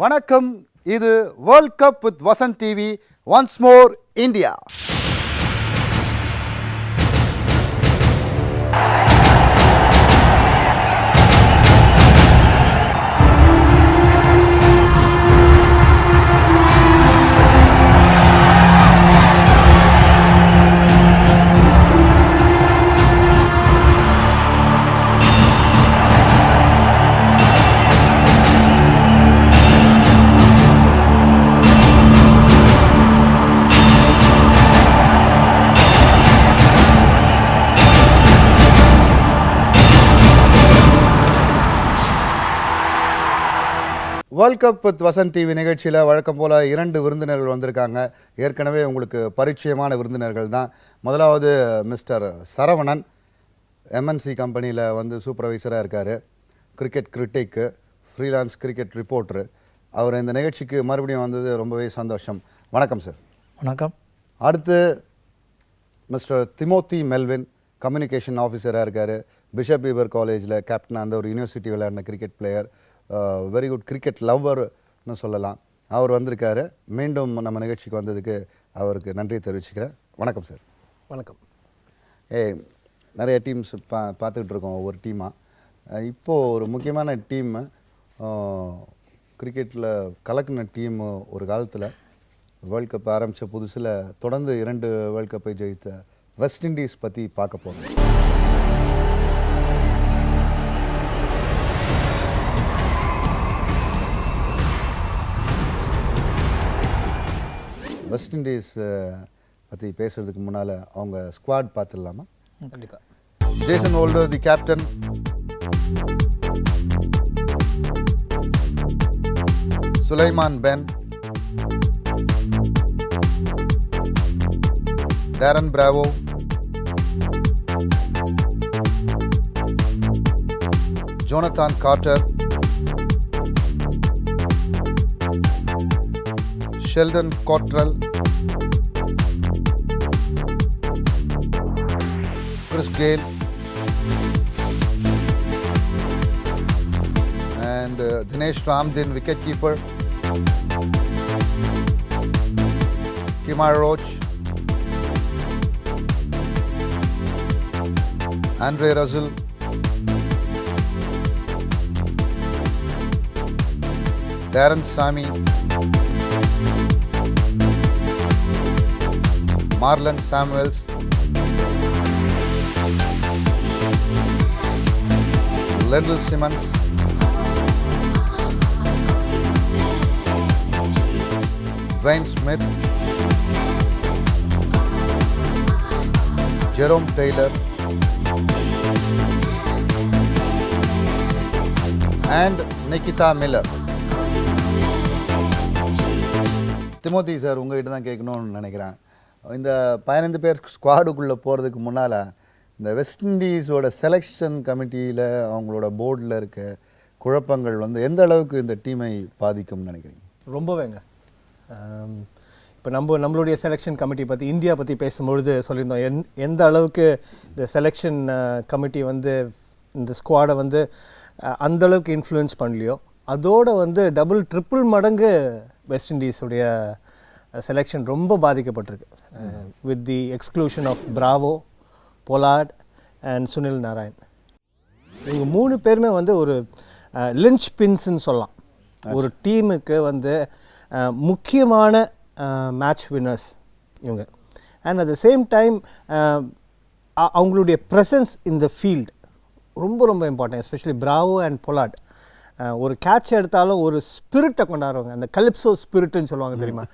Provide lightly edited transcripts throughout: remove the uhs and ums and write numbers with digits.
வணக்கம், இது world cup with Vasanth TV. Once more India. World cup with Vasanth TV நிகழ்ச்சியில் வழக்கம் போல் 2 விருந்தினர்கள் வந்திருக்காங்க. ஏற்கனவே உங்களுக்கு பரிச்சயமான விருந்தினர்கள் தான். முதலாவது மிஸ்டர் சரவணன், எம்என்சி கம்பெனியில் வந்து சூப்பர்வைசராக இருக்கார். Cricket critic, freelance cricket reporter. அவர் இந்த நிகழ்ச்சிக்கு மறுபடியும் வந்தது ரொம்பவே சந்தோஷம். வணக்கம் சார். வணக்கம். அடுத்து மிஸ்டர் திமோத்தி மெல்வின், கம்யூனிகேஷன் ஆஃபீஸராக இருக்கார். பிஷப் பீபர் காலேஜில் கேப்டனாக அந்த ஒரு யூனிவர்சிட்டி விளையாடின cricket player, very good cricket லவ்வர்னு சொல்லலாம். அவர் வந்திருக்காரு. மீண்டும் நம்ம நிகழ்ச்சிக்கு வந்ததுக்கு அவருக்கு நன்றி தெரிவிச்சுக்கிறேன். வணக்கம் சார். வணக்கம். நிறைய டீம்ஸ் பார்த்துக்கிட்டு இருக்கோம் ஒவ்வொரு டீமாக. இப்போது ஒரு முக்கியமான டீம், கிரிக்கெட்டில் கலக்கின டீம், ஒரு காலத்தில் வேர்ல்ட் கப் ஆரம்பித்த புதுசில் தொடர்ந்து 2 வேர்ல்ட் கப்பை ஜெயித்த வெஸ்ட் இண்டீஸ் பற்றி பார்க்க போகிறோம். வெஸ்ட் இண்டீஸ் பற்றி பேசுகிறதுக்கு முன்னால் அவங்க ஸ்குவாட் பார்த்துடலாமா? கண்டிப்பாக. Jason Holder the captain, Sulieman Benn, Darren Bravo, Jonathan Carter, Sheldon Cottrell, Chris Gayle, and Dinesh Ramdin, wicketkeeper, Kemar Roach, Andre Russell, Darren Sammy, Marlon Samuels, Lendl Simmons, Dwayne Smith, Jerome Taylor, and Nikita Miller. Timothy sir, உங்கள்கிட்ட தான் கேட்கணும்னு நினைக்கிறேன். இந்த 15 பேர் ஸ்குவாடுக்குள்ளே போகிறதுக்கு முன்னால் இந்த west இண்டீஸோட selection கமிட்டியில் அவங்களோட போர்டில் இருக்க குழப்பங்கள் வந்து எந்த அளவுக்கு இந்த டீமை பாதிக்கும்னு நினைக்கிறீங்க? ரொம்பவேங்க. இப்போ நம்மளுடைய செலெக்ஷன் கமிட்டி பற்றி, இந்தியா பற்றி பேசும்பொழுது சொல்லியிருந்தோம் எந்த அளவுக்கு இந்த செலெக்ஷன் கமிட்டி வந்து இந்த ஸ்குவாடை வந்து அந்தளவுக்கு இன்ஃப்ளூயன்ஸ் பண்ணலையோ, அதோடு வந்து டபுள் ட்ரிபிள் மடங்கு வெஸ்ட் இண்டீஸுடைய செலெக்ஷன் ரொம்ப பாதிக்கப்பட்டிருக்கு. With the exclusion of Bravo, Pollard and Sunil Narine. இவங்க 3 பேருமே வந்து ஒரு லிஞ்ச் பின்ஸ்ன்னு சொல்லலாம். ஒரு டீமுக்கு வந்து முக்கியமான மேட்ச் வின்னர்ஸ் இவங்க. And at the same time அவங்களுடைய ப்ரெசன்ஸ் இன் த ஃபீல்ட் ரொம்ப ரொம்ப important. Especially Bravo and Pollard ஒரு கேட்ச் எடுத்தாலும் ஒரு ஸ்பிரிட்டை கொண்டாடுவாங்க. அந்த கலிப்சோ ஸ்பிரிட்டுன்னு சொல்லுவாங்க, தெரியுமா?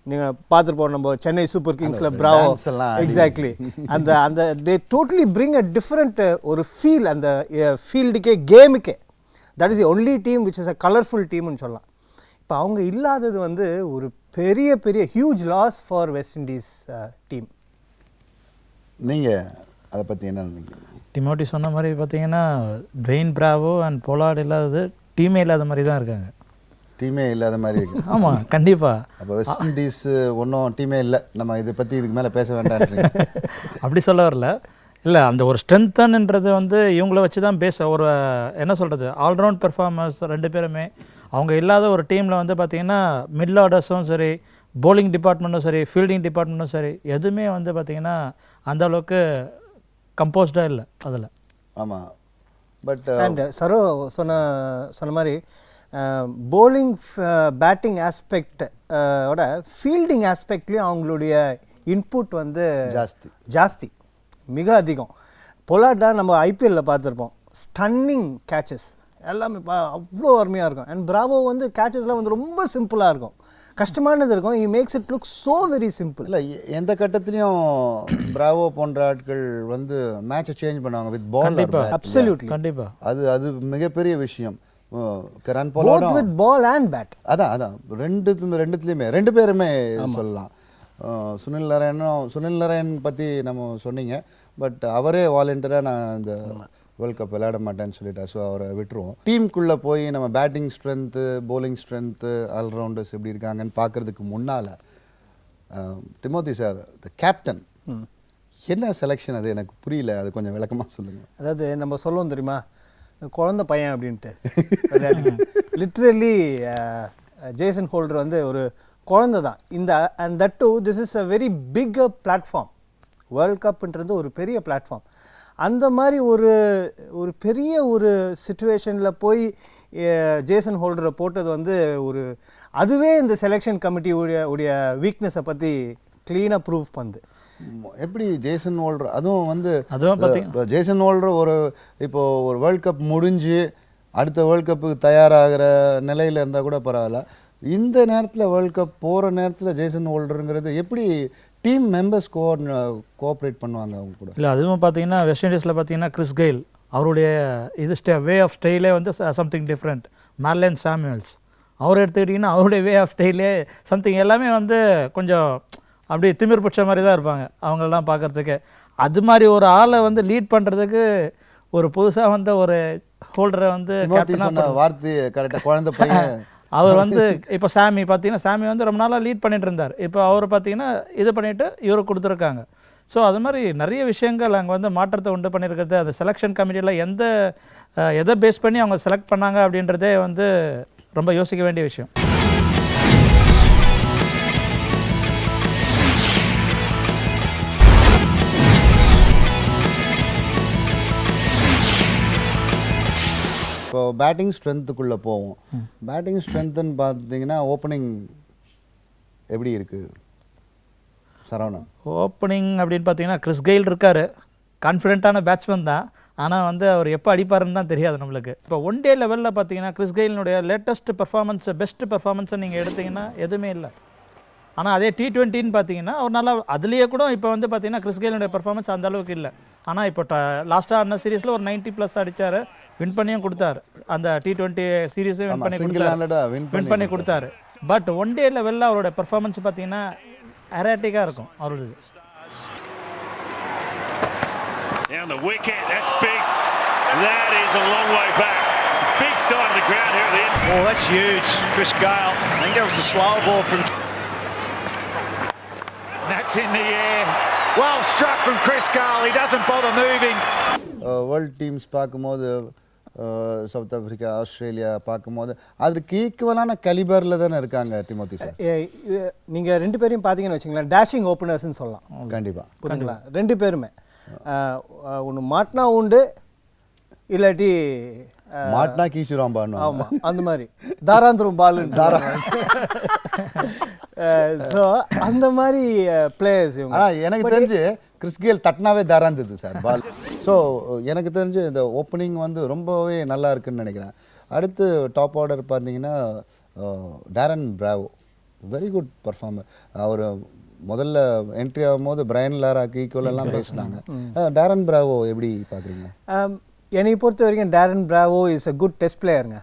நீங்கள் பார்த்துருப்போம் நம்ம சென்னை சூப்பர் கிங்ஸில் பிராவோ. எக்ஸாக்ட்லி. அந்த they totally bring a different ஒரு ஃபீல் அந்த ஃபீல்டுக்கே, கேமுக்கே. That is the only team which is a colourful டீம்னு சொல்லலாம். இப்போ அவங்க இல்லாதது வந்து ஒரு பெரிய huge loss for West Indies team. நீங்கள் அதை பற்றி என்ன நினைக்கிறீங்க? டிமோட்டி சொன்ன மாதிரி பார்த்தீங்கன்னா ட்வெயின் பிராவோ அண்ட் பொலார்ட் இல்லாதது டீமே இல்லாத மாதிரி தான் இருக்காங்க. டீமே இல்லாத மாதிரி இருக்கு. ஆமாம், கண்டிப்பாக. அப்போ வெஸ்ட் இண்டீஸ் ஒன்றும் டீமே இல்லை, நம்ம இதை பற்றி இதுக்கு மேலே பேச வேண்டாம். அப்படி சொல்ல வரல. இல்லை அந்த ஒரு ஸ்ட்ரென்த்தன்ன்றது வந்து இவங்கள வச்சு தான் பேச ஒரு என்ன சொல்கிறது ஆல்ரவுண்ட் பெர்ஃபார்மர்ஸ் 2 பேருமே அவங்க இல்லாத ஒரு டீமில் வந்து பார்த்திங்கன்னா மிடில் ஆர்டர்ஸும் சரி bowling டிபார்ட்மெண்ட்டும் சரி ஃபீல்டிங் டிபார்ட்மெண்ட்டும் சரி எதுவுமே வந்து பார்த்திங்கன்னா அந்த அளவுக்கு கம்போஸ்டாக இல்லை அதில். ஆமாம். பட் அண்ட் சரோ சொன்ன மாதிரி bowling பேட்டிங் ஆஸ்பெக்ட் ஓட ஃபீல்டிங் ஆஸ்பெக்ட்லேயும் அவங்களுடைய இன்புட் வந்து ஜாஸ்தி மிக அதிகம். பொலாட்டா நம்ம ஐபிஎல்லில் பார்த்துருப்போம், ஸ்டன்னிங் கேச்சஸ் எல்லாமே அவ்வளோ அருமையாக இருக்கும். அண்ட் பிராவோ வந்து கேச்சஸ்லாம் வந்து ரொம்ப சிம்பிளாக இருக்கும், கஷ்டமானது இருக்கும். he makes it look so very simple. இல்லை எந்த கட்டத்துலையும் பிராவோ போன்ற ஆட்கள் வந்து மேட்சை சேஞ்ச் பண்ணுவாங்க வித் பால். அப்சல்யூட்லி, கண்டிப்பாக அது மிகப்பெரிய விஷயம். Karan both போலார்டும் with ball and bat. அதான் ரெண்டுத்துலையுமே 2 பேருமே சொல்லலாம். சுனில் நரேன் பற்றி நம்ம சொன்னீங்க, பட் அவரே வாலண்டியராக நான் இந்த வேர்ல்ட் கப் விளையாட மாட்டேன்னு சொல்லிட்டேன். ஸோ அவரை விட்டுருவோம். டீமுக்குள்ளே போய் நம்ம batting strength, bowling strength, all-rounders எப்படி இருக்காங்கன்னு பார்க்குறதுக்கு முன்னால் டிமோத்தி சார் த கேப்டன் என்ன செலெக்ஷன் அது எனக்கு புரியல, அது கொஞ்சம் விளக்கமாக சொல்லுங்கள். அதாவது நம்ம சொல்லுவோம் தெரியுமா, குழந்தை பையன் அப்படின்ட்டு. லிட்ரலி ஜேசன் ஹோல்டர் வந்து ஒரு குழந்தை தான். இந்த and that to this is a very big platform. World கப்ன்றது ஒரு பெரிய பிளாட்ஃபார்ம். அந்த மாதிரி ஒரு பெரிய ஒரு சிச்சுவேஷனில் போய் ஜேசன் ஹோல்டரை போட்டது வந்து அதுவே இந்த செலெக்ஷன் கமிட்டி உடைய வீக்னஸை பற்றி க்ளீனாக ப்ரூவ் பண்ணுது. எப்படி ஜேசன் ஹோல்டர் அதுவும் வந்து ஜேசன் ஹோல்டர் இப்போது ஒரு வேர்ல்ட் கப் முடிஞ்சு அடுத்த வேர்ல்ட் கப்புக்கு தயாராகிற நிலையில் இருந்தால் கூட பரவாயில்ல, இந்த நேரத்தில் வேர்ல்ட் கப் போகிற நேரத்தில் ஜேசன் ஹோல்டருங்கிறது எப்படி டீம் மெம்பர்ஸ் கோஆப்ரேட் பண்ணுவாங்க அவங்க கூட? இல்லை அதுவும் பார்த்தீங்கன்னா வெஸ்ட் இண்டீஸில் பார்த்தீங்கன்னா கிறிஸ் கெயில் அவருடைய வே ஆஃப் ஸ்டைலே வந்து சம்திங் டிஃப்ரெண்ட். மார்லன் சாமுவல்ஸ் அவர் எடுத்துக்கிட்டிங்கன்னா அவருடைய வே ஆஃப் ஸ்டைலே சம்திங் எல்லாமே வந்து கொஞ்சம் அப்படியே திமிர் பிடிச்ச மாதிரி தான் இருப்பாங்க அவங்களெல்லாம் பார்க்குறதுக்கு. அது மாதிரி ஒரு ஆளை வந்து லீட் பண்ணுறதுக்கு ஒரு புதுசாக வந்த ஒரு ஹோல்டரை வந்து வார்த்தை கரெக்டாக குழந்தை பையன் அவர் வந்து இப்போ சாமி பார்த்தீங்கன்னா சாமி வந்து ரொம்ப நாளாக லீட் பண்ணிட்டு இருந்தார். இப்போ அவர் பார்த்தீங்கன்னா இது பண்ணிவிட்டு இவருக்கு கொடுத்துருக்காங்க. ஸோ அது மாதிரி நிறைய விஷயங்கள் அங்கே வந்து மாற்றத்தை உண்டு பண்ணியிருக்கிறது. அது செலெக்ஷன் கமிட்டியில் எதை பேஸ் பண்ணி அவங்க செலக்ட் பண்ணாங்க அப்படின்றதே வந்து ரொம்ப யோசிக்க வேண்டிய விஷயம். இப்போ பேட்டிங் ஸ்ட்ரென்த்துக்குள்ளே போவோம். பேட்டிங் ஸ்ட்ரென்த்துன்னு பார்த்தீங்கன்னா ஓப்பனிங் எப்படி இருக்குது சரவணன்? ஓப்பனிங் அப்படின்னு பார்த்தீங்கன்னா கிறிஸ் கெயில் இருக்கார், கான்ஃபிடென்ட்டான பேட்ஸ்மேன் தான். ஆனால் வந்து அவர் எப்போ அடிப்பாருன்னு தான் தெரியாது நம்மளுக்கு. இப்போ ஒன் டே லெவலில் பார்த்தீங்கன்னா கிறிஸ் கெயிலினுடைய லேட்டஸ்ட் பெர்ஃபார்மன்ஸ், பெஸ்ட் பெர்ஃபார்மன்ஸை நீங்கள் எடுத்திங்கன்னா எதுவுமே இல்லை. ஆனால் அதே T20ன்னு பார்த்தீங்கன்னா அவர் நல்லா அதுலேயே கூட இப்போ வந்து பார்த்தீங்கன்னா கிறிஸ் கெயிலுடைய பெர்ஃபார்மன்ஸ் அந்த அளவுக்கு இல்லை. ஆனால் இப்போ லாஸ்ட்டாக ஆன சீரீஸில் ஒரு 90+ அடித்தார், வின் பண்ணியும் கொடுத்தாரு. அந்த T20 சீரீஸையும் வின் பண்ணி கொடுத்தாரு. பட் ஒன் டே லெவலில் அவரோட பெர்ஃபார்மன்ஸ் பார்த்தீங்கன்னா எராட்டிக்காக இருக்கும் அவரோடது. Down the wicket, that's big. That is a long way back. It's a big side of the ground here at the end. Oh, that's huge. Chris Gale. I think that was a slow ball from... That's in the air. Well struck from Chris Gale. He doesn't bother moving. World teams பார்க்கும்போது south Africa, Australia பார்க்கும்போது அதுக்கு ஈக்குவலான கலிபரில் தானே இருக்காங்க Timothy sir. நீங்கள் 2 பேரையும் பார்த்தீங்கன்னு வச்சுங்களேன், டேஷிங் ஓப்பனர்ஸ்ன்னு சொல்லலாம். கண்டிப்பாக புரியுங்களா? 2 பேருமே ஒன்று மாட்டினா உண்டு, இல்லாட்டி மாட்டினா கீச்சுராம் பாடணும். ஆமாம், அந்த மாதிரி தாராந்திரம் பாலு. ஸோ அந்த மாதிரி பிளேயர்ஸ் இவங்க. ஆனால் எனக்கு தெரிஞ்சு கிறிஸ் கெயில் தட்டினாவே தாராந்தது சார் பால். ஸோ எனக்கு தெரிஞ்சு இந்த ஓப்பனிங் வந்து ரொம்பவே நல்லா இருக்குன்னு நினைக்கிறேன். அடுத்து டாப் ஆர்டர் பார்த்தீங்கன்னா Darren Bravo, very good performer. அவர் முதல்ல என்ட்ரி ஆகும்போது பிரையன் லாராக்கு ஈக்குவலெல்லாம் பேசினாங்க. டேரன் பிராவோ எப்படி பார்க்குறீங்க? என்னை பொறுத்த வரைக்கும் Darren Bravo is a good test பிளேயருங்க.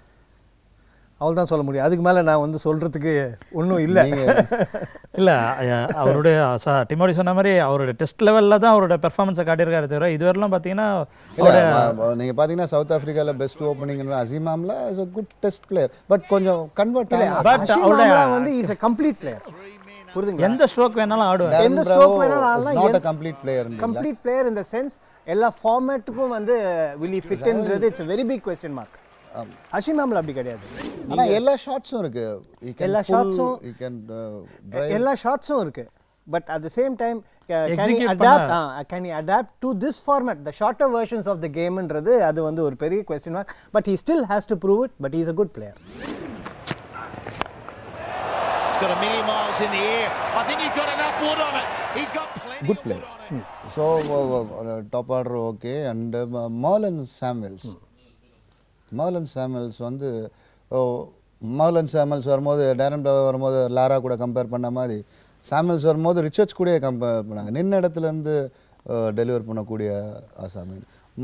அவள் தான் சொல்ல முடியும். அதுக்கு மேலே நான் வந்து சொல்கிறதுக்கு ஒன்றும் இல்லை. இல்லை அவருடைய டிமோடி சொன்ன மாதிரி அவருடைய டெஸ்ட் லெவலில் தான் அவரோட பெர்ஃபார்மன்ஸை காட்டியிருக்காரு தவிர இதுவரைலாம் பார்த்தீங்கன்னா நீங்கள் பார்த்தீங்கன்னா சவுத் ஆஃப்ரிக்காவில் best opening Hashim Amla is a good test player. But கொஞ்சம் கன்வெர்ட் இல்லை, பட் அவரோட வந்து இஸ் அ கம்ப்ளீட் பிளேயர். புரியுதுங்களா? எந்த ஸ்ட்ரோக் வேணாலும் ஆடுவார். எந்த stroke வேணாலும் ஆடலாம். Not a complete player. Complete player in the sense எல்லா ஃபார்மேட்டுக்கும் வந்து will he fit ன்றது it's a very big question mark. Hashim Amla அப்படி கிடையாது. ஆனா எல்லா ஷாட்ஸும் இருக்கு. எல்லா ஷாட்ஸும் எல்லா ஷாட்ஸும் இருக்கு. But at the same time can he adapt to this format, the shorter versions of the game ன்றது அது வந்து ஒரு பெரிய question mark. But he still has to prove it. But he is a good player. He's got a million miles in the air. I think he's got enough wood on it. He's got plenty Good of player. wood on it. So top order okay. And Marlon Samuels. Marlon Samuels வந்து Marlon சாமுவல்ஸ் வரும்போது Darren flower வரும்போது Laura கூட compare பண்ண மாதிரி சாமுவல்ஸ் வரும்போது Richards கூட compare பண்ணாங்க. நின்ன இடத்துலேருந்து டெலிவர் பண்ணக்கூடிய ஆசாமி.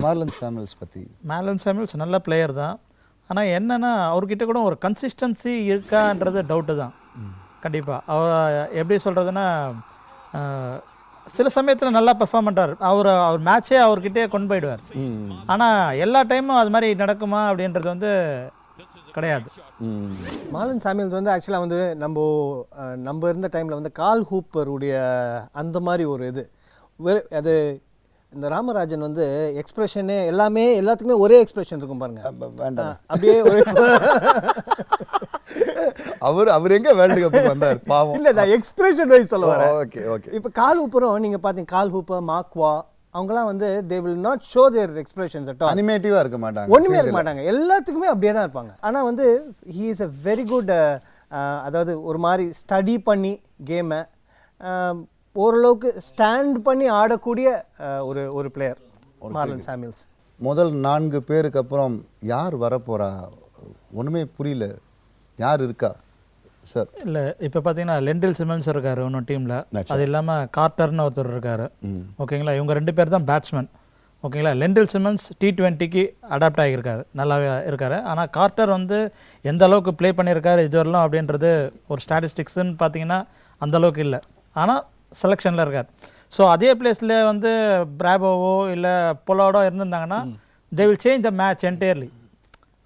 மார்லன் சாமுவல்ஸ் பற்றி மார்லன் சாமுவல்ஸ் நல்ல பிளேயர் தான். ஆனால் என்னென்னா அவர்கிட்ட கூட ஒரு கன்சிஸ்டன்சி இருக்கான்றது டவுட்டு தான். கண்டிப்பாக அவர் எப்படி சொல்கிறதுன்னா சில சமயத்தில் நல்லா பெர்ஃபார்ம் பண்ணுறார். அவர் மேட்சே அவர்கிட்டே கொண்டு போயிடுவார். ஆனால் எல்லா டைமும் அது மாதிரி நடக்குமா அப்படின்றது வந்து கிடையாது. மார்லன் சாமுவல்ஸ் வந்து ஆக்சுவலாக வந்து நம்ம இருந்த டைமில் வந்து கால் ஹூப்பருடைய அந்த மாதிரி ஒரு இது அது இந்த ராமராஜன் வந்து எக்ஸ்பிரஷனே எல்லாத்துக்குமே ஒரே எக்ஸ்பிரஷன் இருக்கும் பாருங்க. அப்படியே ஒரு அவர் எங்க வேர்ல்டு கப் வந்தார் பாவம். இல்லை நான் எக்ஸ்பிரஷன் வைஸ் சொல்ல வரேன். Okay okay. இப்போ கால் ஹூப்பரும் நீங்கள் பார்த்தீங்க, கால் ஹூப்பர், மாக்வா அவங்களாம் வந்து they will not show their expressions at all. அனிமேட்டிவா இருக்க மாட்டாங்க. ஒண்ணுமே இருக்க மாட்டாங்க. எல்லாத்துக்குமே அப்படியே தான் இருப்பாங்க. ஆனா வந்து he is a very good அதாவது ஒரு மாதிரி ஸ்டடி பண்ணி கேமை ஓரளவுக்கு ஸ்டாண்ட் பண்ணி ஆடக்கூடிய ஒரு பிளேயர் மார்லன் சாமுவல்ஸ். முதல் 4 பேருக்கு அப்புறம் யார் வரப்போறா ஒண்ணுமே புரியல. யார் இருக்கா சார்? இல்லை இப்போ பார்த்தீங்கன்னா லெண்டில் சிமன்ஸ் இருக்காரு இன்னும் டீமில். அது இல்லாமல் கார்ட்டர்னு ஒருத்தர் இருக்காரு. ஓகேங்களா, இவங்க 2 பேர் தான் பேட்ஸ்மேன். ஓகேங்களா, லெண்டில் சிமன்ஸ் T20க்கு அடாப்ட் ஆகியிருக்காரு, நல்லாவே இருக்காரு. ஆனால் கார்ட்டர் வந்து எந்த அளவுக்கு ப்ளே பண்ணியிருக்காரு இதுவரையிலும் அப்படின்றது ஒரு ஸ்டாட்டிஸ்டிக்ஸ்ன்னு பார்த்தீங்கன்னா அந்தளவுக்கு இல்லை. ஆனால் செலெக்ஷனில் இருக்கார். ஸோ அதே பிளேஸில் வந்து பிராபோவோ இல்லை பொலாடோ இருந்திருந்தாங்கன்னா they will change the match entirely.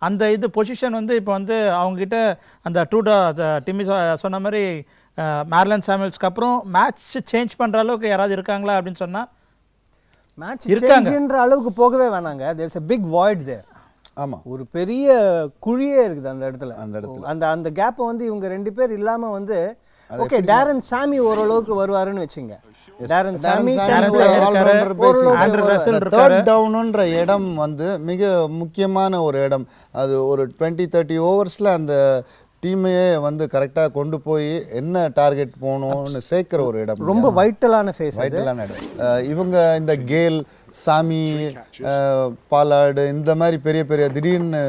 அந்த பொசிஷன் வந்து இப்போ வந்து அவங்ககிட்ட அந்த டிம்மி சொன்ன மாதிரி மார்லன் சாமுவல்ஸ்க்கு அப்புறம் மேட்ச் சேஞ்ச் பண்ணுற அளவுக்கு யாராவது இருக்காங்களா அப்படின்னு சொன்னால் மேட்ச் சேஞ்ச்ன்ற அளவுக்கு போகவே வேணாங்க. There's a big void there. ஆமாம், ஒரு பெரிய குழியே இருக்குது அந்த இடத்துல. அந்த கேப்பை வந்து இவங்க 2 பேர் இல்லாமல் வந்து ஓகே டேரன் சாமி ஓரளவுக்கு வருவாருன்னு வச்சுங்க. டேரன் சாமி தேர்ட் டவுனுன்ற இடம் வந்து மிக முக்கியமான ஒரு இடம். அது ஒரு 20-30 ஓவர்ஸில் அந்த டீமையே வந்து கரெக்டாக கொண்டு போய் என்ன டார்கெட் போகணும்னு சேர்க்குற ஒரு இடம். ரொம்ப வைட்டலான ஃபேஸ், வைட்டலான இடம். இவங்க இந்த கேல், சாமி, பாலாடு இந்த மாதிரி பெரிய பெரிய திடீர்னு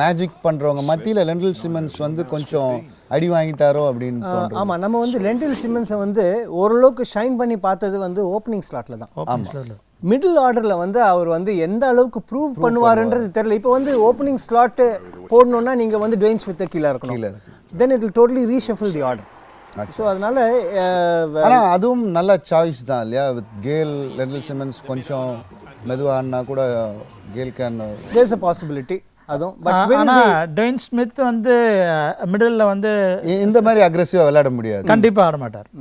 மேஜிக் பண்ணுறவங்க மத்தியில் லெண்டில் சிமன்ஸ் வந்து கொஞ்சம் அடி வாங்கிட்டாரோ அப்படின்னு. ஆமாம், நம்ம வந்து லெண்டில் சிமன்ஸை வந்து ஓரளவுக்கு ஷைன் பண்ணி பார்த்தது வந்து ஓப்பனிங் ஸ்லாட்டில் தான். ஆமாம், மிடில் ஆர்டரில் வந்து அவர் வந்து எந்த அளவுக்கு ப்ரூவ் பண்ணுவாருன்றது தெரியல. இப்போ வந்து ஓப்பனிங் ஸ்லாட்டு போடணுன்னா நீங்கள் வந்து டுவேன் ஸ்மித்தை கீழே இருக்கணும். Then it will totally ரீஷஃபில் the order. So அதனால ஆனால் அதுவும் நல்ல சாய்ஸ் தான் இல்லையா? வித் கேல், லெண்டில் சிமன்ஸ் கொஞ்சம் மெதுவானா கூட Gayle can there's a possibility. அதுவும் பட் ஆனால் டுவேன் ஸ்மித் வந்து மிடில் வந்து இந்த மாதிரி அக்ரெசிவாக விளையாட முடியாது, கண்டிப்பாக ஆட மாட்டார்.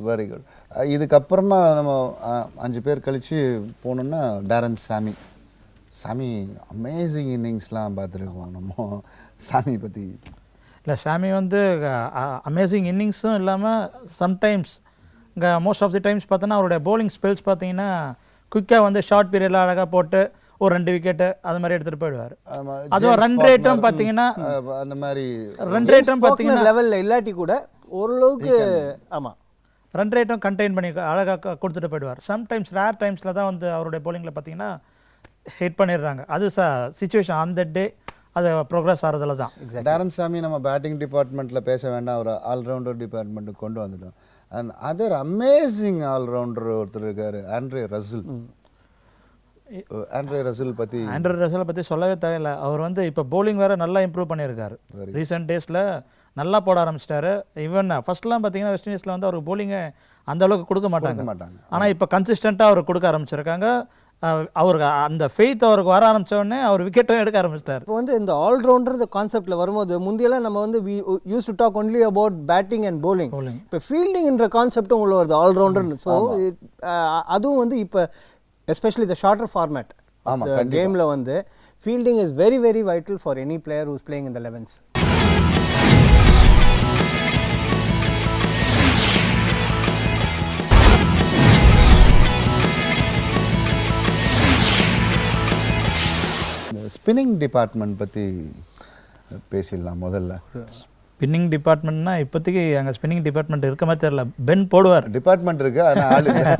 Very good. இதுக்கப்புறமா நம்ம 5 பேர் கழித்து போனோம்னா டேரன் சாமி அமேசிங் இன்னிங்ஸ்லாம் பார்த்துருக்கோம். நம்ம சாமி பற்றி இல்லை, சாமி வந்து அமேசிங் இன்னிங்ஸும் இல்லாமல் சம்டைம்ஸ் இங்கே மோஸ்ட் ஆஃப் தி டைம்ஸ் பார்த்தோன்னா அவருடைய பவுலிங் ஸ்பெல்ஸ் பார்த்தீங்கன்னா குயிக்காக வந்து ஷார்ட் பீரியடில் அழகாக போட்டு ஒரு 2 விக்கெட்டு அது மாதிரி எடுத்துகிட்டு போயிடுவார். அதுவும் ரன் ரேட்டும் பார்த்தீங்கன்னா அந்த மாதிரி ரன் ரேட்டும் பார்த்தீங்கன்னா லெவலில் இல்லாட்டி கூட ஓரளவுக்கு ஆமாம் ரன் ரேட்டும் கண்டெயின் பண்ணி அழகாக கொடுத்துட்டு போயிடுவார். சம்டைம்ஸ் ரேர் டைம்ஸில் தான் வந்து அவருடைய பவுலிங்கில் பார்த்தீங்கன்னா ஹிட் பண்ணிடுறாங்க. அது சிச்சுவேஷன் அந்த டே அது ப்ரோக்ரஸ் ஆகிறதுல தான். டேரன் சாமி நம்ம பேட்டிங் டிபார்ட்மெண்ட்டில் பேச வேண்டாம், அவர் ஆல்ரவுண்டர் டிபார்ட்மெண்ட்டுக்கு கொண்டு வந்துட்டோம். அண்ட் அதர் அமேசிங் ஆல்ரவுண்டர் ஒருத்தர் இருக்கார், ஆண்ட்ரே ரசில். ஆண்ட்ரே ரசல் பற்றி ஆண்ட்ரூ ரசலை பற்றி சொல்லவே தேவையில்லை. அவர் வந்து இப்போ bowling வேறு நல்லா இம்ப்ரூவ் பண்ணியிருக்காரு. ரீசெண்ட் டேஸில் நல்லா போட ஆரம்பிச்சிட்டாரு. ஈவன் ஃபர்ஸ்ட்லாம் பார்த்தீங்கன்னா வெஸ்ட் இண்டீஸில் வந்து அவருக்கு bowling அந்த அளவுக்கு கொடுக்க மாட்டாங்க. ஆனால் இப்போ கன்சிஸ்டண்ட்டாக அவர் கொடுக்க ஆரம்பிச்சிருக்காங்க. அவருக்கு அந்த ஃபெய்த் அவருக்கு வர ஆரம்பிச்ச உடனே அவர் விக்கெட்டும் எடுக்க ஆரம்பிச்சிட்டார். இப்போ வந்து இந்த ஆல்ரவுண்டர் இந்த கான்செப்டில் வரும்போது முந்தியெல்லாம் நம்ம வந்து use to talk only about batting and bowling. இப்போ ஃபீல்டிங்ன்ற கான்செப்டும் உள்ள வருது ஆல்ரவுண்டர்னு. ஸோ அதுவும் வந்து இப்போ எஸ்பெஷலி த ஷார்ட்டர் ஃபார்மேட் கேமில் வந்து fielding is very very vital for any player whose playing in the 11s. Spinning department பற்றி பேசிடலாம். முதல்ல ஸ்பின்னிங் டிபார்ட்மெண்ட்னா இப்போதைக்கு அங்கே ஸ்பின்னிங் டிபார்ட்மெண்ட் இருக்க மாதிரி தெரியல. பென் போடுவார். டிபார்ட்மெண்ட் இருக்கு, ஆனால் ஆள் இல்லை.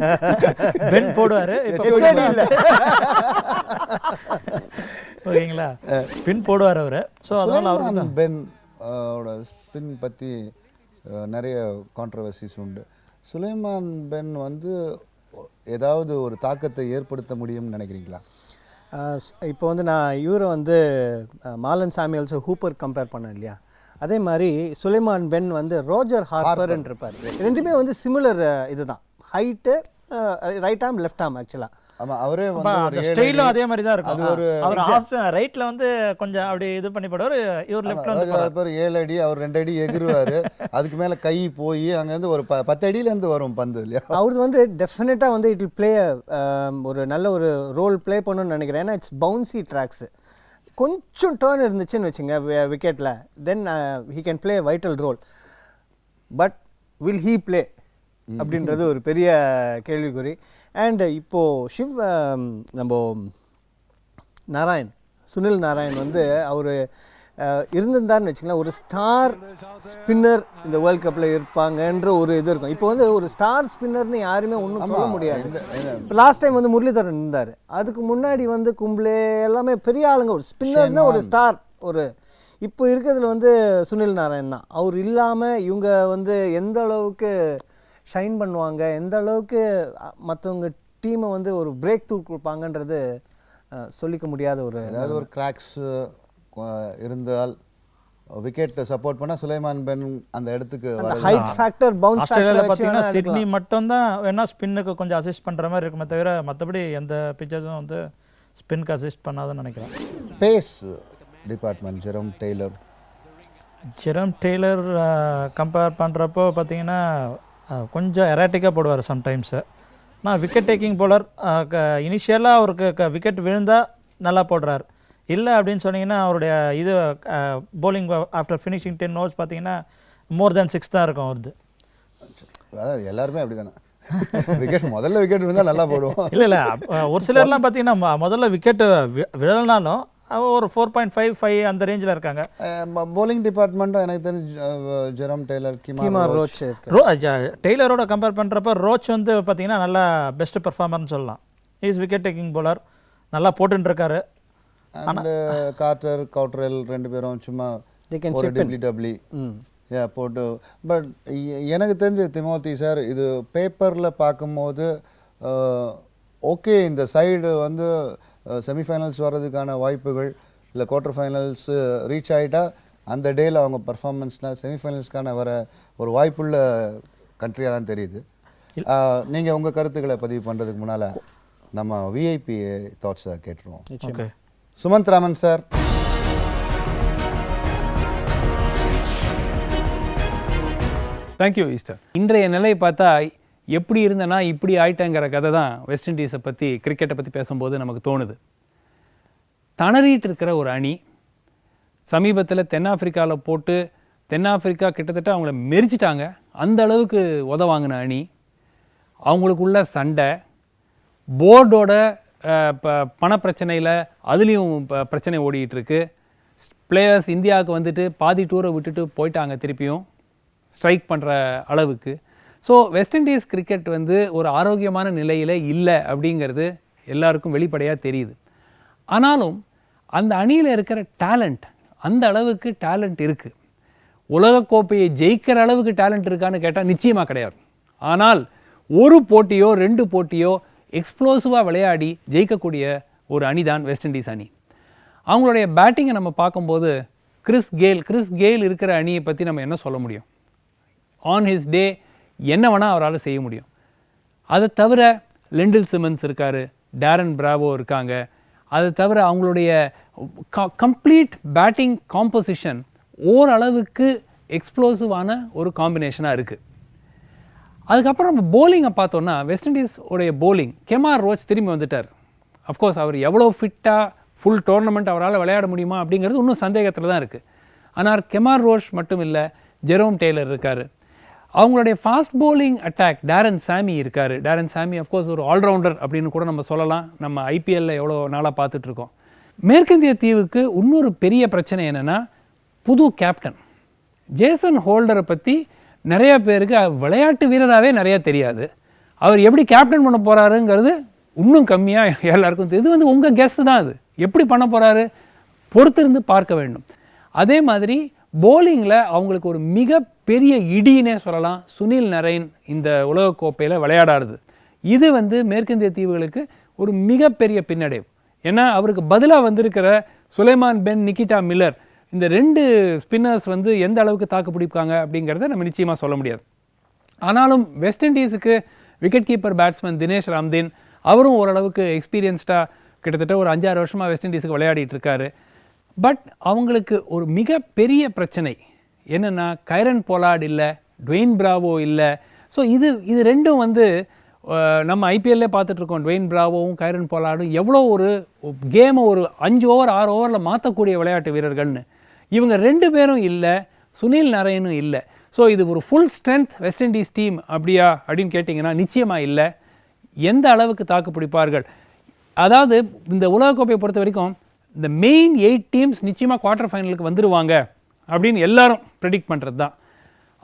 பென் போடுவார். ஓகேங்களா, ஸ்பின் போடுவார் அவர். ஸோ அதனால் அவருக்கு பென் ஸ்பின் பற்றி நிறைய கான்ட்ரவர்சிஸ் உண்டு. சுலைமான் பென் வந்து ஏதாவது ஒரு தாக்கத்தை ஏற்படுத்த முடியும்னு நினைக்கிறீங்களா? இப்போ வந்து நான் இவரை வந்து மாலன் சாமியல்ஸை ஹூப்பர் கம்பேர் பண்ணேன் இல்லையா, அதே மாதிரி சுலைமான் பென் வந்து ரோஜர் ஹார்பர்ன்னு இருப்பார். ரெண்டுமே வந்து சிமிலர் இதுதான், height, right arm left arm ஆக்சுவலாக. ஆமாம், அவரே வந்து ஸ்டைலும் அதே மாதிரி தான் இருக்கும். அவர் ஆஃப் ரைட்ல வந்து கொஞ்சம் அப்படி இது பண்ணி போடுவார், இவர் லெஃப்ட்ல வந்து 7 அடி, அவர் 2 அடி எகிருவார். அதுக்கு மேலே கை போய் அங்கேருந்து ஒரு 10 அடியிலேருந்து வரும் பந்து இல்லையா. அவருக்கு வந்து டெஃபினட்டாக வந்து இட் வில் பிளே ஒரு நல்ல ஒரு ரோல் ப்ளே பண்ணணும்னு நினைக்கிறேன். ஏன்னா இட்ஸ் பவுன்சி ட்ராக்ஸு. கொஞ்சம் டேர்ன் இருந்துச்சுன்னு வச்சுங்க விக்கெட்டில், then he can play vital role. But will he play அப்படின்றது ஒரு பெரிய கேள்விக்குறி. அண்ட் இப்போது நம்ம சுனில் நாராயண் வந்து அவர் இருந்திருந்தார்னு வச்சுக்கலாம், ஒரு ஸ்டார் ஸ்பின்னர் இந்த வேர்ல்ட் கப்பில் இருப்பாங்கன்ற ஒரு இது இருக்கும். இப்போ வந்து ஒரு ஸ்டார் ஸ்பின்னர்னு யாருமே ஒன்றும் சொல்ல முடியாது. இப்போ லாஸ்ட் டைம் வந்து முரளிதரன் இருந்தார், அதுக்கு முன்னாடி வந்து கும்ப்ளே எல்லாமே பெரிய ஆளுங்க. ஒரு ஸ்பின்னர்னால் ஒரு ஸ்டார். ஒரு இப்போ இருக்கிறதுல வந்து சுனில் நாராயண் தான். அவர் இல்லாமல் இவங்க வந்து எந்த அளவுக்கு ஷைன் பண்ணுவாங்க, எந்த அளவுக்கு மற்றவங்க டீமை வந்து ஒரு பிரேக் த்ரூ கொடுப்பாங்கன்றது சொல்லிக்க முடியாத ஒரு ஏதாவது ஒரு கிராக்ஸ் இருந்தால் விக்கெட் சப்போர்ட் பண்ணால் சுலைமான் பென் அந்த இடத்துக்கு ஹைட் ஃபேக்டர் பவுன்ஸ் ஆஸ்திரேலியாவில் பார்த்தீங்கன்னா சிட்னி மட்டும் தான் வேணா ஸ்பின்னுக்கு கொஞ்சம் அசிஸ்ட் பண்ணுற மாதிரி இருக்குமே தவிர மற்றபடி எந்த பிச்சர்ஸும் வந்து ஸ்பின்னுக்கு அசிஸ்ட் பண்ணாதுன்னு நினைக்கிறேன். Pace department Jerome Taylor compare பண்ணுறப்போ பார்த்தீங்கன்னா கொஞ்சம் எராட்டிக்காக போடுவார் சம்டைம்ஸு. நான் விக்கெட் டேக்கிங் போலர். இனிஷியலாக அவருக்கு விக்கெட் விழுந்தால் நல்லா போடுறார். இல்லை அப்படின்னு சொன்னீங்கன்னா அவருடைய இது bowling ஆஃப்டர் ஃபினிஷிங் 10 overs பார்த்தீங்கன்னா மோர் தென் 6 தான் இருக்கும் அவருது. எல்லாருமே அப்படி தானே, முதல்ல விக்கெட் விழுந்தால் நல்லா போடுவோம். இல்லை ஒரு சிலர்லாம் பார்த்தீங்கன்னா முதல்ல விக்கெட்டு விழனாலும் ஒரு 4.55 அந்த ரேஞ்சில் இருக்காங்க. bowling டிபார்ட்மெண்ட்டும் எனக்கு தெரிஞ்சு ஜெரம் டெய்லர், கீமார் ரோச் டெய்லரோட கம்பேர் பண்ணுறப்ப ரோச் வந்து பார்த்தீங்கன்னா நல்லா பெஸ்ட் பெர்ஃபார்மர்னு சொல்லலாம். இஸ் விக்கெட் டேக்கிங் போலர், நல்லா போட்டுருக்காரு. அண்ட் கார்ட்டர் கவுட்ரெல் 2 பேரும் சும்மா ஒரு டபிள்யூ போட்டு. பட் எனக்கு தெரிஞ்சு திமோத்தி சார், இது பேப்பரில் பார்க்கும்போது ஓகே, இந்த சைடு வந்து செமிஃபைனல்ஸ் வர்றதுக்கான வாய்ப்புகள், இல்லை குவார்ட்டர் ஃபைனல்ஸ் ரீச் ஆகிட்டா அந்த டேயில் அவங்க பர்ஃபார்மன்ஸ்னால் செமிஃபைனல்ஸ்க்கான வர ஒரு வாய்ப்புள்ள கண்ட்ரியாக தான் தெரியுது. நீங்கள் உங்கள் கருத்துக்களை பதிவு பண்ணுறதுக்கு முன்னால் நம்ம விஐபி தாட்ஸை கேட்டுருவோம். Okay, Sumanth Raman sir. Thank you Easter. இன்றைய நிலையை பார்த்தா எப்படி இருந்தனா இப்படி ஆயிட்டேங்கிற கதை தான் வெஸ்ட் இண்டீஸை பற்றி, கிரிக்கெட்டை பற்றி பேசும்போது நமக்கு தோணுது. தணறிட்டு இருக்கிற ஒரு அணி சமீபத்தில் தென்னாப்பிரிக்காவில் போட்டு, தென்னாப்பிரிக்கா கிட்டத்தட்ட அவங்கள மெரிச்சிட்டாங்க. அந்த அளவுக்கு உதவாங்கின அணி, அவங்களுக்குள்ள சண்டை, போர்டோட பணப்பிரச்சனையில் அதுலேயும் பிரச்சனை ஓடிக்கிட்டு இருக்கு. பிளேயர்ஸ் இந்தியாவுக்கு வந்துட்டு பாதி டூரை விட்டுட்டு போயிட்டாங்க, திருப்பியும் ஸ்ட்ரைக் பண்ணுற அளவுக்கு. ஸோ வெஸ்ட் இண்டீஸ் கிரிக்கெட் வந்து ஒரு ஆரோக்கியமான நிலையில் இல்லை அப்படிங்கிறது எல்லாருக்கும் வெளிப்படையாக தெரியுது. ஆனாலும் அந்த அணியில் இருக்கிற டேலண்ட், அந்த அளவுக்கு டேலண்ட் இருக்குது. உலகக்கோப்பையை ஜெயிக்கிற அளவுக்கு டேலண்ட் இருக்கான்னு கேட்டால் நிச்சயமாக கிடையாது. ஆனால் ஒரு போட்டியோ 2 போட்டியோ எக்ஸ்ப்ளோசிவாக விளையாடி ஜெயிக்கக்கூடிய ஒரு அணி தான் வெஸ்ட் இண்டீஸ் அணி. அவங்களுடைய பேட்டிங்கை நம்ம பார்க்கும்போது கிறிஸ் கெயில் இருக்கிற அணியை பற்றி நம்ம என்ன சொல்ல முடியும்? ஆன் ஹிஸ் டே என்ன வேணால் அவரால் செய்ய முடியும். அதை தவிர லெண்டில் சிமன்ஸ் இருக்கார், டேரன் பிராவோ இருக்காங்க. அதை தவிர அவங்களுடைய கம்ப்ளீட் பேட்டிங் காம்போசிஷன் ஓரளவுக்கு எக்ஸ்ப்ளோசிவான ஒரு காம்பினேஷனாக இருக்குது. அதுக்கப்புறம் நம்ம போலிங்கை பார்த்தோன்னா வெஸ்ட் இண்டீஸ் உடைய போலிங், கெமார் ரோச் திரும்பி வந்துட்டார். அஃப்கோர்ஸ் அவர் எவ்வளோ ஃபிட்டாக ஃபுல் டோர்னமெண்ட் அவரால் விளையாட முடியுமா அப்படிங்கிறது இன்னும் சந்தேகத்தில் தான் இருக்குது. ஆனால் கெமார் ரோச் மட்டும் இல்லை, ஜெரோம் டெய்லர் இருக்கார். அவங்களுடைய ஃபாஸ்ட் போலிங் அட்டாக் டேரன் சாமி இருக்கார். டேரன் சாமி அஃப்கோர்ஸ் ஒரு ஆல்ரவுண்டர் அப்படின்னு கூட நம்ம சொல்லலாம். நம்ம ஐபிஎல்லில் எவ்வளோ நாளாக பார்த்துட்ருக்கோம். மேற்கிந்திய தீவுக்கு இன்னொரு பெரிய பிரச்சனை என்னென்னா புது கேப்டன் ஜேசன் ஹோல்டரை பற்றி நிறைய பேருக்கு விளையாட்டு வீரராகவே நிறையா தெரியாது. அவர் எப்படி கேப்டன் பண்ண போகிறாருங்கிறது இன்னும் கம்மியாக எல்லாருக்கும் தெரியுது. இது வந்து உங்கள் கெஸ்ட் தான். அது எப்படி பண்ண போகிறாரு பொறுத்திருந்து பார்க்க வேண்டும். அதே மாதிரி போலிங்கில் அவங்களுக்கு ஒரு மிகப்பெரிய இடினே சொல்லலாம் சுனில் நரைன் இந்த உலகக்கோப்பையில் விளையாடாது. இது வந்து மேற்கிந்திய தீவுகளுக்கு ஒரு மிகப்பெரிய பின்னடைவு. ஏன்னா அவருக்கு பதிலாக வந்திருக்கிற சுலைமான் பென், நிக்கிட்டா மில்லர், இந்த 2 ஸ்பின்னர்ஸ் வந்து எந்த அளவுக்கு தாக்கு பிடிப்பாங்க அப்படிங்கிறத நம்ம நிச்சயமாக சொல்ல முடியாது. ஆனாலும் வெஸ்ட் இண்டீஸுக்கு wicket keeper batsman Denesh Ramdin, அவரும் ஓரளவுக்கு எக்ஸ்பீரியன்ஸ்டாக கிட்டத்தட்ட ஒரு 5-6 வருஷமாக வெஸ்ட் இண்டீஸுக்கு விளையாடிட்டு இருக்காரு. பட் அவங்களுக்கு ஒரு மிகப்பெரிய பிரச்சனை என்னென்னா கைரன் போலார்ட் இல்லை, டுவேன் பிராவோ இல்லை. ஸோ இது ரெண்டும் வந்து நம்ம ஐபிஎல்லே பார்த்துட்ருக்கோம். டுவேன் பிராவோவும் கைரன் போலார்டும் எவ்வளோ ஒரு கேமை ஒரு 5 ஓவர் 6 ஓவரில் மாற்றக்கூடிய விளையாட்டு வீரர்கள்னு. இவங்க 2 பேரும் இல்லை, சுனில் நரைனும் இல்லை. ஸோ இது ஒரு full strength west Indies team அப்படியா அப்படின்னு கேட்டிங்கன்னா நிச்சயமாக இல்லை. எந்த அளவுக்கு தாக்கு பிடிப்பார்கள்? அதாவது இந்த உலகக்கோப்பையை பொறுத்த வரைக்கும் இந்த மெயின் 8 டீம்ஸ் நிச்சயமாக குவார்ட்டர் ஃபைனலுக்கு வந்துடுவாங்க அப்படின்னு எல்லாரும் ப்ரெடிக்ட் பண்ணுறது தான்.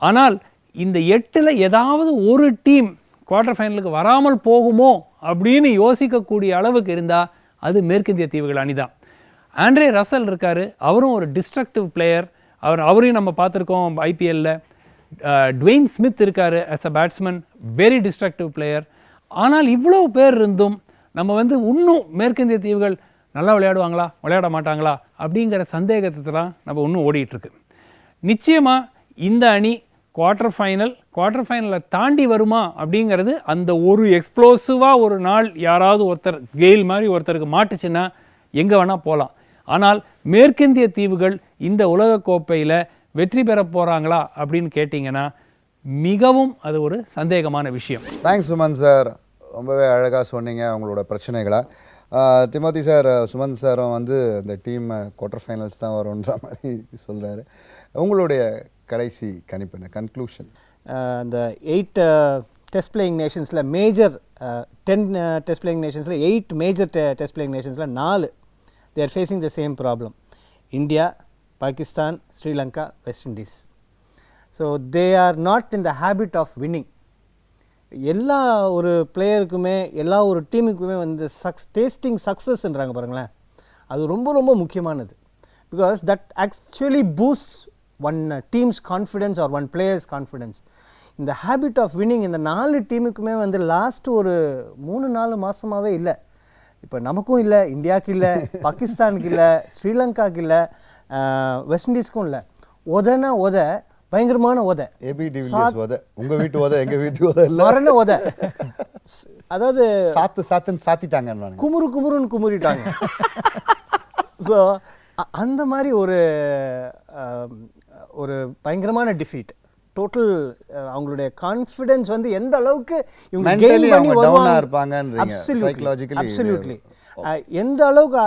ஆனால் இந்த 8ல் ஏதாவது ஒரு டீம் குவார்ட்டர் ஃபைனலுக்கு வராமல் போகுமோ அப்படின்னு யோசிக்கக்கூடிய அளவுக்கு இருந்தால் அது மேற்கிந்திய தீவுகள் அணி தான். ஆண்ட்ரே ரசல் இருக்கார், அவரும் ஒரு டிஸ்ட்ரக்டிவ் பிளேயர். அவரையும் நம்ம பார்த்துருக்கோம் ஐபிஎல்லில். டுவேன் ஸ்மித் இருக்கார் as a batsman, very destructive player. ஆனால் இவ்வளோ பேர் இருந்தும் நம்ம வந்து இன்னும் மேற்கிந்திய தீவுகள் நல்லா விளையாடுவாங்களா விளையாட மாட்டாங்களா அப்படிங்கிற சந்தேகத்தை தான் நம்ம இன்னும் ஓடிட்டுருக்கு. நிச்சயமாக இந்த அணி குவார்ட்டர் ஃபைனலில் தாண்டி வருமா அப்படிங்கிறது அந்த ஒரு எக்ஸ்ப்ளோசிவாக ஒரு நாள் யாராவது ஒருத்தர் கெயில் மாதிரி ஒருத்தருக்கு மாட்டுச்சுன்னா எங்கே வேணால் போகலாம். ஆனால் மேற்கிந்திய தீவுகள் இந்த உலகக்கோப்பையில் வெற்றி பெற போகிறாங்களா அப்படின்னு கேட்டிங்கன்னா மிகவும் அது ஒரு சந்தேகமான விஷயம். தேங்க்ஸ் சுமன் சார், ரொம்பவே அழகாக சொன்னீங்க அவங்களோட பிரச்சனைகளை. திமோதி சார், சுமன் சாரும் வந்து இந்த டீம் குவார்ட்டர் ஃபைனல்ஸ் தான் வரும்ன்ற மாதிரி சொல்கிறாரு. உங்களுடைய கடைசி கணிப்பு என்ன, கன்க்ளூஷன்? அந்த 8 டெஸ்ட் பிளேயிங் நேஷன்ஸில் மேஜர் 10 டெஸ்ட் பிளேயிங் நேஷன்ஸில் 8 மேஜர் டெஸ்ட் பிளேயிங் நேஷன்ஸில் 4 they are facing the same problem. India, Pakistan, Sri Lanka, West Indies. So they are not in the habit of winning. எல்லா ஒரு பிளேயருக்குமே எல்லா ஒரு டீமுக்குமே வந்து டேஸ்டிங் சக்ஸஸ்ன்றாங்க பாருங்களேன், அது ரொம்ப ரொம்ப முக்கியமானது. Because that actually boost one team's confidence or one players confidence. இந்த ஹேபிட் ஆஃப் வின்னிங் இந்த 4 டீமுக்குமே வந்து லாஸ்ட் ஒரு 3-4 மாதமாகவே இல்லை. இப்போ நமக்கும் இல்லை, இந்தியாவுக்கு இல்லை, பாகிஸ்தானுக்கு இல்லை, ஸ்ரீலங்காவுக்கு இல்லை, வெஸ்ட் இண்டீஸ்க்கும் இல்லை. உத பயங்கரமான உத, ஏபி டிவிலியர்ஸ் உத, உங்கள் வீட்டு உத எங்கள் வீட்டு உத இல்லை, மரண உத. அதாவது சாத்துன்னு சாத்திட்டாங்க, குமுறுன்னு குமுறிட்டாங்க. ஸோ அந்த மாதிரி ஒரு பயங்கரமான டிஃபீட். டோட்டல் அவங்களுடைய கான்ஃபிடன்ஸ் வந்து எந்த அளவுக்கு இவங்க கெயின் பண்ணி வருவாங்க இருப்பாங்கன்றீங்க. அப்சல்யூட்லி எந்த அளவுக்கு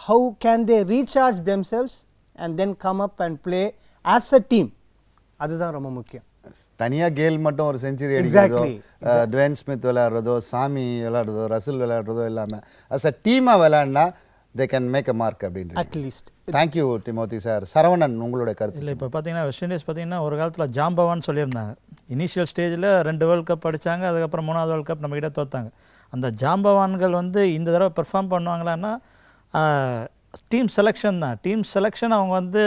how can they recharge themselves and then come up and play as a team, அதுதான் ரொம்ப முக்கியம். தனியாக கேல் மட்டும் ஒரு செஞ்சுரி அடிக்கிறதோ, டுவேன் ஸ்மித் விளையாடுறதோ, சாமி விளையாடுறதோ, ரசில் விளையாடுறதோ இல்லாமல் அஸ் அ டீமாக விளையாடினா they can make a mark அப்படின்றது. At least. Thank you Timothy sir. Saravanan, உங்களுடைய கருத்து? இல்லை, இப்போ பார்த்தீங்கன்னா வெஸ்ட் இண்டீஸ் பார்த்தீங்கன்னா ஒரு காலத்தில் ஜாம்பவான்னு சொல்லியிருந்தாங்க. இனிஷியல் ஸ்டேஜில் 2 வேர்ல்டு கப் அடித்தாங்க, அதுக்கப்புறம் 3வது வேர்ல்டு கப் நம்மகிட்ட தோற்றாங்க. அந்த ஜாம்பவான்கள் வந்து இந்த தடவை பெர்ஃபார்ம் பண்ணுவாங்களான்னா டீம் செலெக்ஷன் தான். டீம் செலெக்ஷன் அவங்க வந்து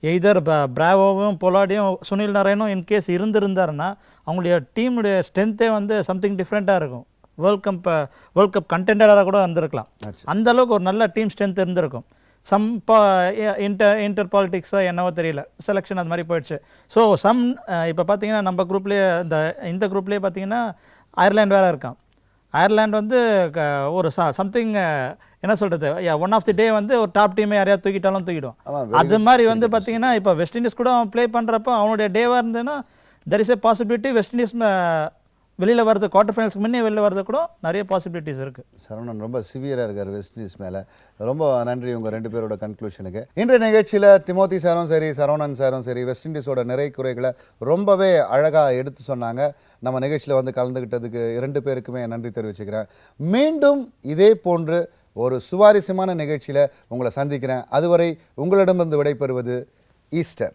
எய்தர் பிராவோவும் பொலாடியும் சுனில் நரேனும் இன்கேஸ் இருந்திருந்தாருன்னா அவங்களுடைய டீமுடைய ஸ்ட்ரென்த்தே வந்து சம்திங் டிஃப்ரெண்ட்டாக இருக்கும். வேர்ல்ட் கப் கண்டெண்டராக கூட வந்திருக்கலாம். அந்த அளவுக்கு ஒரு நல்ல டீம் ஸ்ட்ரென்த் இருந்திருக்கும். சம் இன்டர் பாலிட்டிக்ஸாக என்னவோ தெரியல, செலெக்ஷன் அது மாதிரி போயிடுச்சு. ஸோ இப்போ பார்த்தீங்கன்னா நம்ம குரூப்லேயே இந்த குரூப்லேயே பார்த்தீங்கன்னா அயர்லாந்து வேறு இருக்கான். அயர்லாந்து வந்து ஒரு சம்திங் என்ன சொல்கிறது, ஒன் ஆஃப் தி டே வந்து ஒரு டாப் டீமை யாரையாவது தூக்கிட்டாலும் தூக்கிடுவான். அது மாதிரி வந்து பார்த்தீங்கன்னா இப்போ வெஸ்ட் இண்டீஸ் கூட அவன் ப்ளே பண்ணுறப்போ அவனுடைய டேவாக இருந்ததுன்னா there is a possibility west Indies வெளியில் வரது, குவார்ட்டர் ஃபைனல்ஸ்க்கு முன்னே வெளியில் வரது கூட நிறைய பாசிபிலிட்டிஸ் இருக்குது. சரவணன் ரொம்ப சிவியராக இருக்கார் வெஸ்ட் இண்டீஸ் மேலே. ரொம்ப நன்றி உங்கள் 2 பேரோட கன்க்ளூஷனுக்கு. இன்றைய நிகழ்ச்சியில் திமோத்தி சாரும் சரி, சரவணன் சாரும் சரி, வெஸ்ட் இண்டீஸோட நிறை குறைகளை ரொம்பவே அழகாக எடுத்து சொன்னாங்க. நம்ம நிகழ்ச்சியில் வந்து கலந்துக்கிட்டதுக்கு 2 பேருக்குமே நன்றி தெரிவிச்சுக்கிறேன். மீண்டும் இதே போன்று ஒரு சுவாரஸ்யமான நிகழ்ச்சியில் உங்களை சந்திக்கிறேன். அதுவரை உங்களிடமிருந்து விடைபெறுவது ஈஸ்டர்.